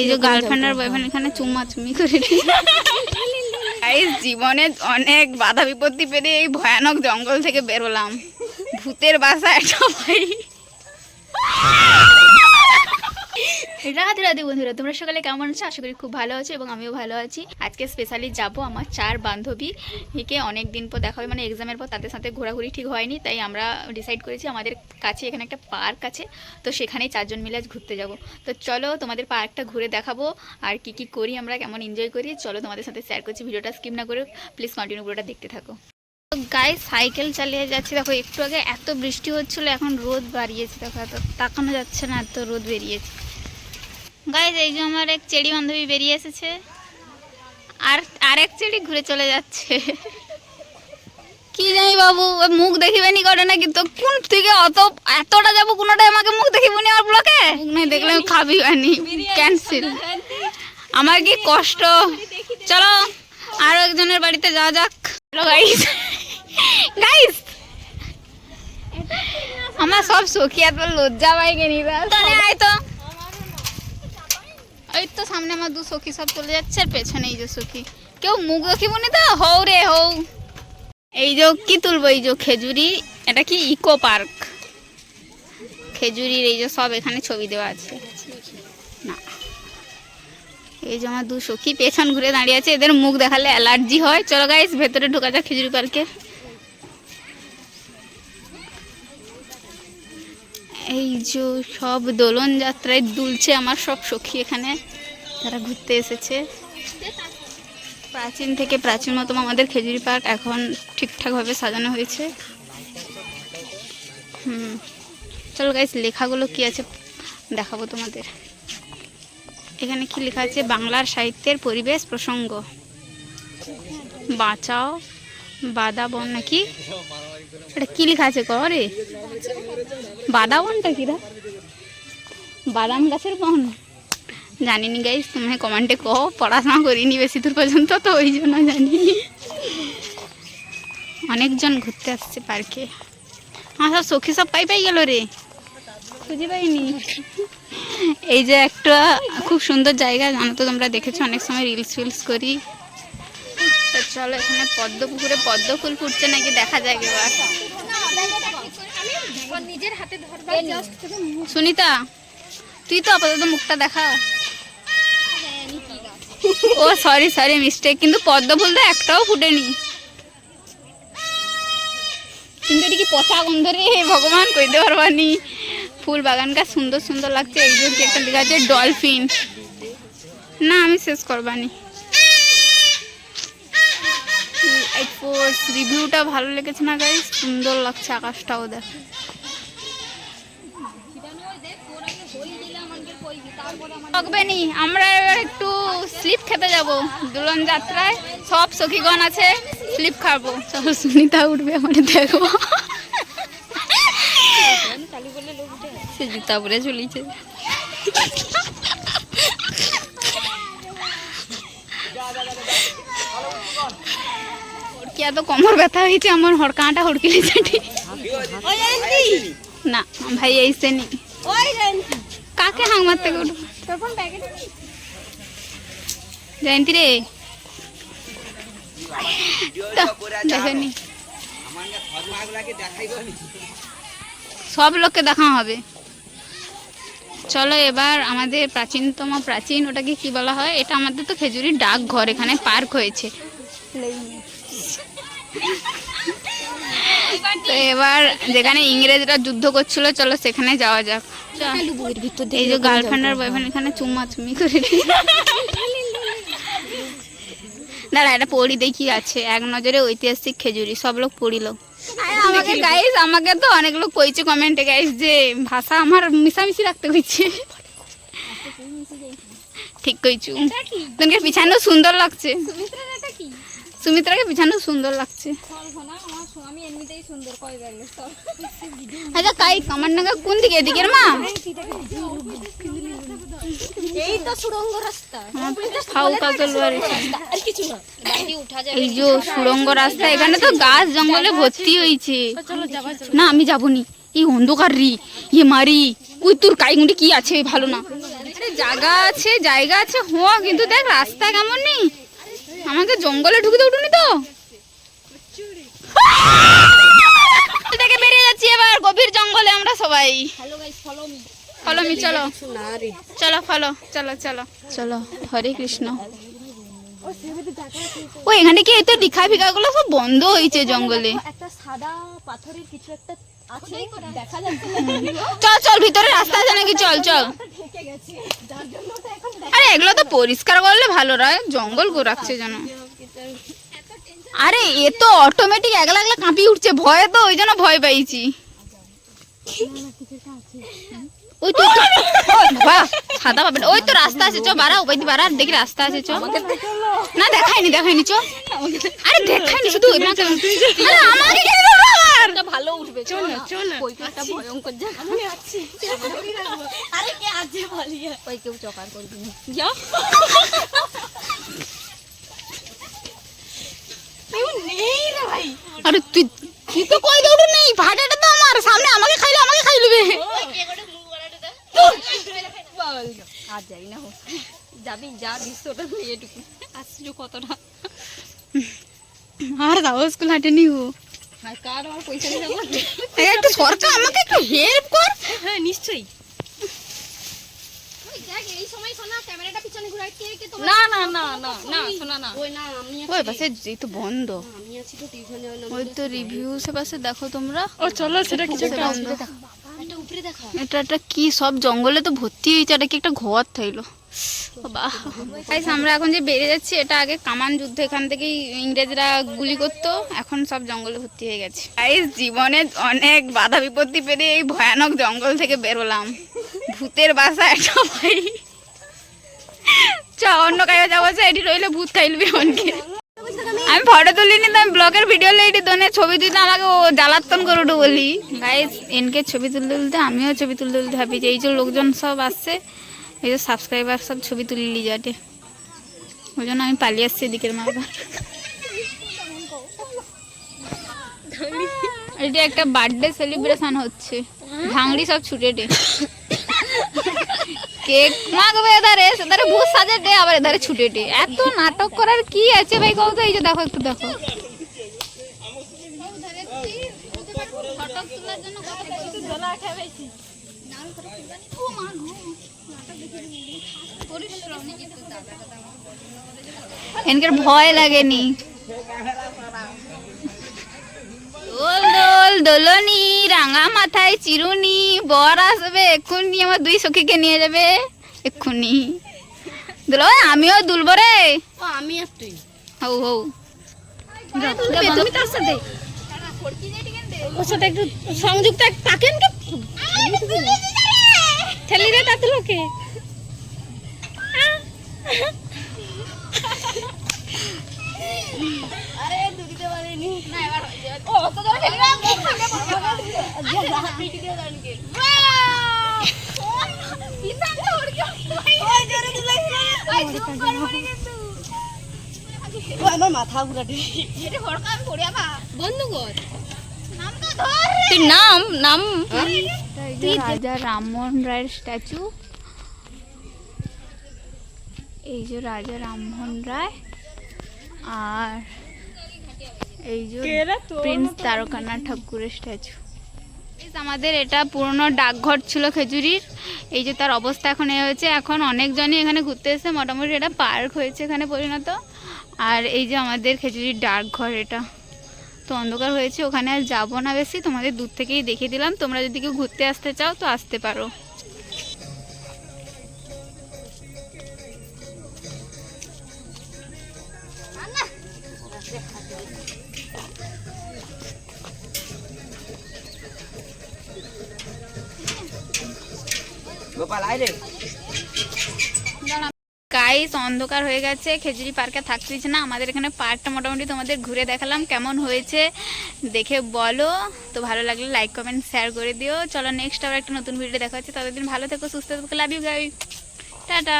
এই যে গার্লফ্রেন্ড আর বয়ফ্রেন্ড এখানে চুম্মাচুম্মি করে গাইস, জীবনে অনেক বাধা বিপত্তি পেরিয়ে এই ভয়ানক জঙ্গল থেকে বেরোলাম। ভূতের বাসা একটা ভাই। রাধে রাধে বন্ধুরা, তোমরা সকালে কেমন আছো? আশা করি খুব ভালো আছো এবং আমিও ভালো আছি। আজকে স্পেশালি যাব আমার 4 বান্ধবী একে অনেক দিন পর দেখা হবে, মানে এক্সামের পর তাদের সাথে ঘোরাঘুরি ঠিক হয়নি, তাই আমরা ডিসাইড করেছি আমাদের কাছে এখানে একটা পার্ক আছে, তো সেখানেই 4 জন মিলে আজ ঘুরতে যাব। তো চলো তোমাদের পার্কটা ঘুরে দেখাবো আর কি কি করি আমরা, কেমন এনজয় করি, চলো তোমাদের সাথে শেয়ার করছি। ভিডিওটা স্কিপ না করে প্লিজ কন্টিনিউ পুরোটা দেখতে থাকো। গাইস, সাইকেল চালিয়ে যাচ্ছি। দেখো একটু আগে এত বৃষ্টি হচ্ছিলো, এখন রোদ বাড়িয়েছে। দেখো এত তাকানো যাচ্ছে না, এত রোদ বেরিয়েছে। গাইস, এই যে আমার এক চেড়ি বান্ধবী বেরিয়ে এসেছে, আর এক চেড়ি ঘুরে চলে যাচ্ছে। কি জানি বাবু, মুখ দেখিবেনি করে না, কিন্তু কোন থেকে এতটা যাবো, কোনোটাই আমাকে মুখ দেখিবনি আমার ব্লকে। মুখ নেই দেখলে খাবি আনি, ক্যান্সেল। আমার কি কষ্ট। চলো আরো একজনের বাড়িতে যাওয়া যাক। চলো গাইস। গাইস, আমার সব সখী এত লজ্জা পাই কেনি। আয় তো, এই তো সামনে আমার 2 সখী সব চলে যাচ্ছে, আর পেছনে এই যে সখী, কেউ মুখ দেখিবনি তো। হৌ রে হৌ। এই যে কি তুলবো, এই যে খেজুরি, এটা কি ইকো পার্ক, খেজুরির এই যে সব এখানে ছবি দেওয়া আছে না। এই যে আমার 2 সখী পেছন ঘুরে দাঁড়িয়ে আছে, এদের মুখ দেখালে অ্যালার্জি হয়। চলো গাইস, ভেতরে ঢোকা যাক খেজুরি পার্কে। এই যে সব দোলন যাত্রায় দুলছে আমার সব সখী, এখানে তারা ঘুরতে এসেছে। প্রাচীন থেকে প্রাচীনতম আমাদের খেজুরি পার্ক এখন ঠিকঠাকভাবে সাজানো হয়েছে। চলো গাইস, লেখাগুলো কি আছে দেখাবো তোমাদের। এখানে কি লেখা আছে? বাংলার সাহিত্যের পরিবেশ প্রসঙ্গ, বাঁচাও বাদাবন নাকি, এটা কি লেখা আছে করে? বাদাবনটা কিরা? বাদাম গাছের বন জানিনি গাইস, তুমি কমেন্টে কও। পড়াশোনা করিনি বেশি দূর পর্যন্ত, তো ওই জন্য জানি। অনেকজন ঘুরতে আসছে পার্কে। আমার সব সখী সব পাই গেল রে, খুঁজে পাইনি। এই যে একটা খুব সুন্দর জায়গা, জানো তো তোমরা, দেখেছো অনেক সময় রিলস করি। তো চলো, এখানে পদ্ম পুকুরে পদ্ম ফুল ফুটছে নাকি দেখা যায় এবার। সুনিতা, তুই তো আপাতত মুখটা দেখা। ও সরি মিস্টেক, কিন্তু পদ্ম ফুল তো একটাও ফুটেনি। কিন্তু এটা কি পচা গন্ধ রে ভগবান, কইতে পারবানি। ফুল বাগানটা সুন্দর সুন্দর লাগছে। এই যে একটা লেখা আছে ডলফিন, না আমি শেষ করবানি। রিভিউটা ভালো লেগেছে না গাইস? সুন্দর লাগছে আকাশটাও, দেখ। আমরা এবার একটু স্লিপ খেতে যাব দুলন যাত্রায়, সব সখীগণ আছে, স্লিপ খাবো। চলো, সুনিতা উঠবে, আমাদের দেখবো। সে জুতা পরে চলিছে। কি এত কোমর ব্যথা হয়েছে আমার, হড়কাঁটা হড়কিলে সেটি না ভাই, এইসে নি কাকে হাং মারতে গেল জয়ন্তী রে, দেখেনি সব লোককে দেখা হবে। চলো এবার আমাদের প্রাচীন, ওটাকে কি বলা হয়, এটা আমাদের তো খেজুরির ডাকঘর, এখানে পার্ক হয়েছে। তো এবার যেখানে ইংরেজরা যুদ্ধ করছিল, চলো সেখানে যাওয়া যাক। এই যে গার্লফ্রেন্ড আর বয়ফ্রেন্ড এখানে চুম্মাচুম্মি করে। দাঁড়া, এটা পড়ি দেখি আছে, এক নজরে ঐতিহাসিক খেজুরি, সব লোক পড়িল। আমাকে গাইস, আমাকে তো অনেক লোক কইছে কমেন্টে গাইস যে ভাষা আমার মিশামিশি রাখতে কইছে। ঠিক কইছু, তোমাকে পিছানো সুন্দর লাগছে। সুমিত্রাকে পিছানো সুন্দর লাগছে। আচ্ছা কাই আমার নাগা কোন দিকে? এদিকের মা, এই তো সুড়ঙ্গ রাস্তা। এই যে সুড়ঙ্গ রাস্তা, এখানে তো গাছ জঙ্গলে ভর্তি হয়েছে। না আমি যাবনি, এই অন্ধকার রি ইয়ে মারি। ওই তোর কাইগুন্ডি কি আছে ভালো না। জায়গা আছে কিন্তু দেখ রাস্তা কেমন নেই। আমাকে জঙ্গলে ঢুকতে উঠুনি তো। থেকে বেরিয়ে যাচ্ছি এবার গভীর জঙ্গলে আমরা সবাই। ফলো মি চলো চলো ফলো চলো চলো চলো। হরে কৃষ্ণ। ও এখানে কি এই তো দীঘা ফিকা গুলো সব বন্ধ হয়েছে জঙ্গলে। একটা সাদা পাথরের কিছু একটা আছে দেখা যাচ্ছে। চল চল ভিতরে রাস্তা আছে নাকি? চল চল। আরে এগুলো তো পরিষ্কার করলে ভালো হয়, জঙ্গল গো রাখছে যেন। আরে এ তো অটোমেটিক একলা একলা কাঁপিয়ে উঠছে ভয়ে, তো ওই জন্য ভয় পাইছি। ওই তো বাবা সাদা পাবেন, ওই তো রাস্তা আছে, চ বাড়া ওই বাড়া দেখি রাস্তা আছে, চ। না দেখাইনি চ। আরে দেখাইনি শুধু আমাকে ভালো উঠবে। চল না একটা ভয়ঙ্কর জায়গা আমি আছি। আরে কে আছে বলিয়া ওই কেউ চকার করবি না যা। কেউ নেই রে ভাই। আরে তুই তো কই দৌড় নেই, ভাটাটা তো আমার সামনে, আমাকে খাই লবে। আর যাই না যাবি যা দৃশ্যটা এটুকু আসছো কতটা। আর সাহস স্কুল হাঁটেনি ও। কার আমার পয়সা দিয়ে যাবো একটু সরকার আমাকে একটু হেল্প কর। হ্যাঁ নিশ্চয়ই। এই সময় শোনা ক্যামেরাটা পিছনে ঘুরাই কে তোমার। না না না না না শোনা না ওই না আমি ওই পাশে এই তো বন্ধ। আমি আছি তো টিউশনে হলো ওই তো রিভিউ সে পাশে দেখো তোমরা। ও চলো সেটা কিছু একটা বাবা এটা উপরে দেখা। এটা কি সব জঙ্গলে তো ভর্তি হয়েছে, এটা কি একটা ঘর থাইলো। বাহ গাইস আমরা এখন যে বেরিয়ে যাচ্ছি, এটা আগে কামান যুদ্ধ, এখান থেকেই ইংরেজরা গুলি করতো, এখন সব জঙ্গলে ভর্তি হয়ে গেছে। গাইস জীবনে অনেক বাধা বিপত্তি পেরিয়ে এই ভয়ানক জঙ্গল থেকে বেরোলাম। ভূতের বাসা একটা ভাই, চ অন্য কাজে যাবো, এটি রইলে ভূত খাইলবি অনকে। আমি ফটো তুলিনি তো, আমি ব্লগের ভিডিও লেডি দোনে ছবি তুলতে আমাকে ও জ্বালাতন করে উঠে বলি। গাইস এনকে ছবি তুলতে আমিও ছবি তুলতে ভাবি যে এই যে লোকজন সব আসছে, এই যে সাবস্ক্রাইবার সব ছবি তুলিলি যাতে, ওই জন্য আমি পালিয়ে আসছি এদিকের মারবার। এটা একটা বার্থডে সেলিব্রেশন হচ্ছে, ভাঙড়ি সব ছুটে কেক মাগবে এধারে, সেধারে ভূত সাজে দে, আবার এধারে ছুটে দে। এত নাটক করার কি আছে ভাই কও তো? এই যে দেখো একটু দেখো, এনকের ভয় লাগেনি। দোল দোল দোলনি রাঙা মাথায় চিরুনি, বর আসবে এক্ষুনি, আমার দুই সখীকে নিয়ে যাবে এক্ষুনি। দুল আমিও দুলবো রে। আমি আর তুই হৌ হৌ তুমি তার সাথে ওর সাথে একটু সংযুক্ত তাকেন কে ঠেলি রে তাতে লোকে। আরে দুকিতে পারিনি না, এবার হয়েছে। ও তো ধরে ঠেলি না, মুখ ফাঁকে পড়ে গেল। পিটি দিয়ে দাঁড় কে পিছন ধরে কে ওই জোরে দিলাই ওই চুপ কর মরে গেছে। ও আমার মাথা ঘুরাতে এটা হড়কা আমি পড়িয়া বা বন্ধ কর। নামটা ধর তুই নাম রাজা রামমোহন রায়ের স্ট্যাচু। এই যে রাজা রামমোহন রায়, আর এই যে প্রিন্স দ্বারকানাথ ঠাকুরের স্ট্যাচু। আমাদের এটা পুরনো ডাকঘর ছিল খেজুরির, এই যে তার অবস্থা এখন এ হয়েছে। এখন অনেকজনই এখানে ঘুরতে এসে মোটামুটি এটা পার্ক হয়েছে এখানে পরিণত। আর এই যে আমাদের খেজুরির ডাকঘর, এটা তো অন্ধকার হয়েছে, ওখানে আর যাবো না বেশি, তোমাদের দূর থেকেই দেখিয়ে দিলাম। তোমরা যদি কেউ ঘুরতে আসতে চাও তো আসতে পারো। গাইস অন্ধকার হয়ে গেছে, খেজুরি পার্কে থাকতে দিচ্ছে না আমাদের। এখানে পার্কটা মোটামুটি তোমাদের ঘুরে দেখালাম, কেমন হয়েছে দেখে বলো। তো ভালো লাগলে লাইক কমেন্ট শেয়ার করে দিও। চলো নেক্সট আবার একটা নতুন ভিডিও দেখা হচ্ছে, ততদিন ভালো থেকো, সুস্থ থেকো, লাভ ইউ গাইস, টাটা।